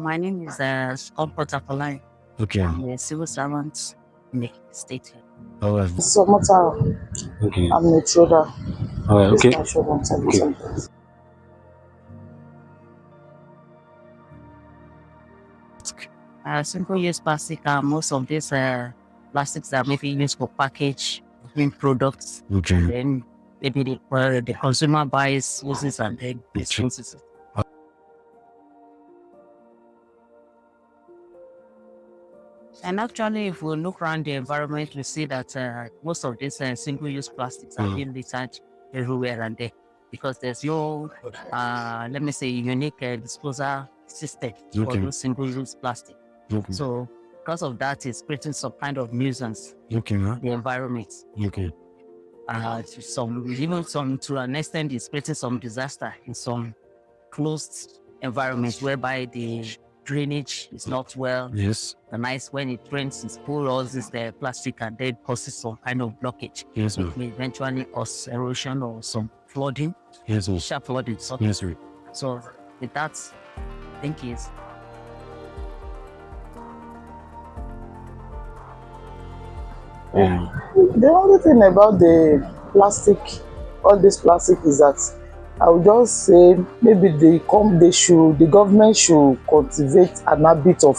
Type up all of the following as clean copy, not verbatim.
My name is Scott Potapolin. Okay. I'm a civil servant in the Ekiti State. All right. So Motaro, Okay. I'm a trader. All right. Okay. Business trader, Okay. something. Single-use plastic are most of these plastics that may be used for package products. Okay. Then maybe the consumer buys, uses, and then disposes it. And actually, if we look around the environment, we see that most of these single-use plastics are being littered everywhere and there because there's no, let me say, unique disposal system for Okay. those single-use plastic. Okay. So because of that, it's creating some kind of nuisance Okay. in the environment. Okay. Even some to an extent, it's creating some disaster in some closed environments whereby the drainage is not well. Yes. The nice when it rains, it's full all this plastic and then causes some kind of blockage. Yes, It may eventually cause erosion or some flooding. Yes, sir. Sharp flooding. Yes, sir. So with that, I think is The only thing about the plastic, all this plastic, is that I would just say maybe the government should cultivate an habit of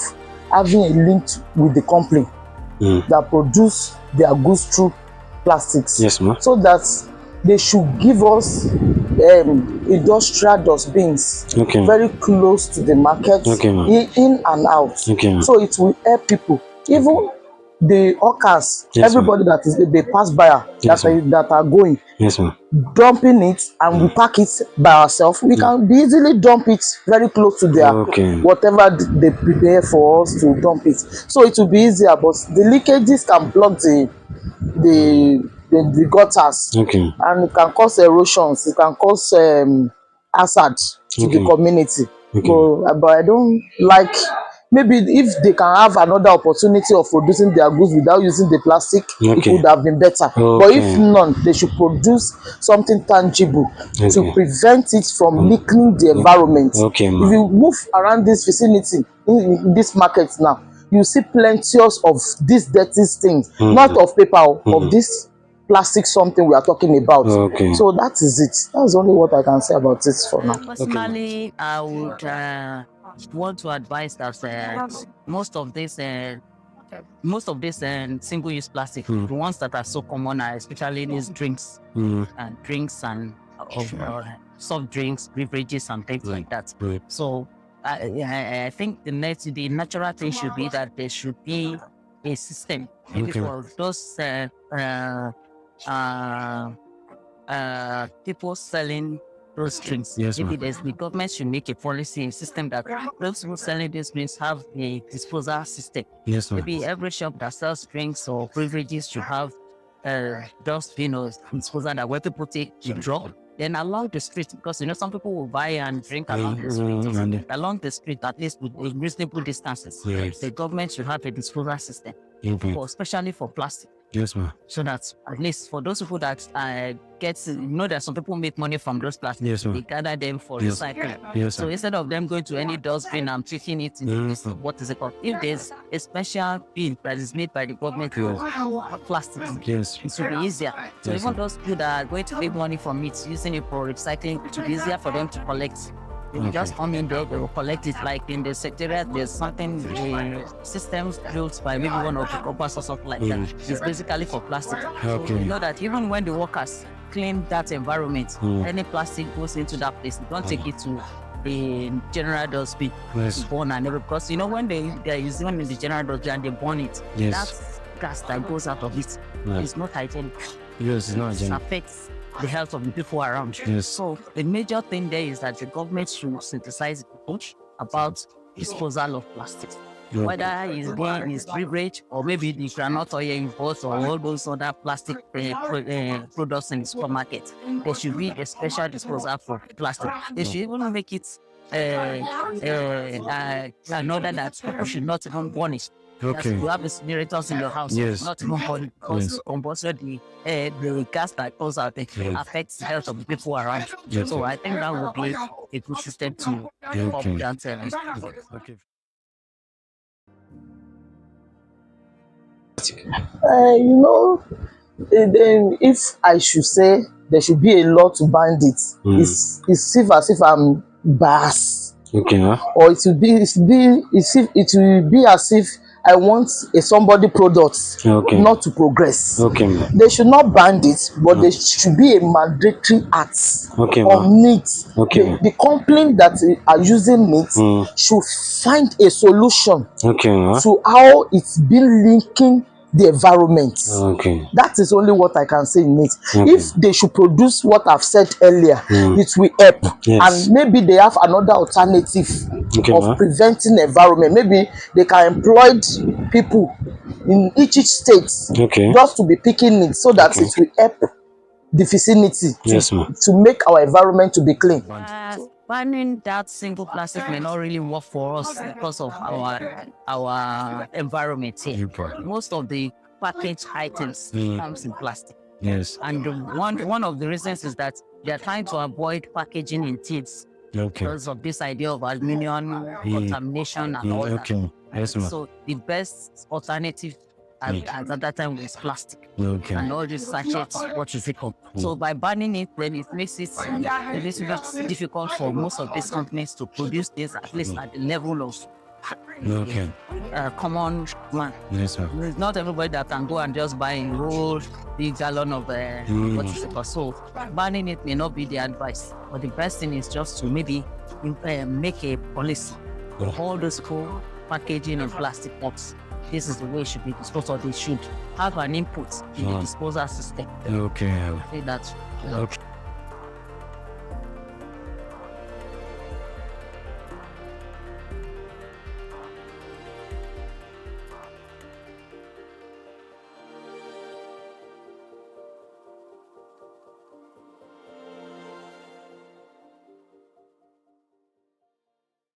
having a link with the company that produce their goods through plastics. Yes, ma'am. So that they should give us industrial dustbins very close to the market, in and out. So it will help people, even the hawkers, everybody that is they pass by that are going, dumping it, and we pack it by ourselves. We can easily dump it very close to their whatever they prepare for us to dump it. So it will be easier, but the leakages can block the gutters, and it can cause erosions. It can cause hazard to the community. But I don't like. Maybe if they can have another opportunity of producing their goods without using the plastic, it would have been better. But if none, they should produce something tangible to prevent it from leaking the environment. If you move around this vicinity, in this market now, you see plenty of these dirty things, not of paper, of this plastic something we are talking about. So that is it. That's only what I can say about it for now. Personally, I would want to advise that most of this single-use plastic, the ones that are so common are especially these drinks and soft drinks, beverages, and things like that. So I think the natural thing should be that there should be a system maybe for those people selling those drinks. Maybe the government should make a policy system that those who selling these drinks have a disposal system. Maybe every shop that sells drinks or beverages should have dustbin or disposal that where people take the drop. Then along the street, because some people will buy and drink along the street. Along the street, at least with reasonable distances. The government should have a disposal system, especially for plastic. Yes, ma'am. So that at least for those people that that some people make money from those plastics, they gather them for recycling. So instead of them going to any dustbin and taking it into what is it called? If there's a special bin that is made by the government for plastics, it will be easier. So even those people that are going to make money from it, using it for recycling, it will be easier for them to collect. They will just come in there, they will collect it. Like in the secretariat, there's something, systems built by maybe one of the corpus or something like that. It's basically for plastic. So you know that even when the workers clean that environment, any plastic goes into that place. They don't take it to the general dustbin to burn and everything. Because when they're using it in the general dustbin and they burn it, that gas that goes out of it is not hygienic. Yes, it's not hygienic. It affects the health of the people around. So the major thing there is that the government should synthesize a approach about disposal of plastics. whether it's being is beverage or maybe the granite oil imports or all those other plastic products in the supermarket. There should be a special disposal for plastic. They should even make it another that people should not even burn it. Okay. You have incinerators in your house, not even burn it, because compulsory the gas that goes out there affects the health of the people around. So I think that would be a good system to help that. Okay. Then if I should say there should be a law to bind it, it's as if I'm biased. Okay. Or it will be as if I want a somebody product not to progress. Okay. They should not ban it, but there should be a mandatory act on it. The company that are using it should find a solution to how it's been linking the environment. That is only what I can say in it. If they should produce what I've said earlier, it will help. And maybe they have another alternative of preventing environment. Maybe they can employ people in each state just to be picking it, so that it will help the vicinity to make our environment to be clean. Banning that single plastic may not really work for us because of our environment here. Most of the packaged items comes in plastic. And one of the reasons is that they are trying to avoid packaging in tins because of this idea of aluminum contamination and all that. So the best alternative at that time was plastic. And all these sachets, what is it called? So by banning it, then it makes it difficult for most of these companies to produce this, at least at the level of common man. It's not everybody that can go and just buy a whole big gallon of what is it called. So banning it may not be the advice, but the best thing is just to maybe make a policy for all those cool packaging and plastic box. This is the way it should be disposed, or they should have an input in the disposal system. Okay. I think that's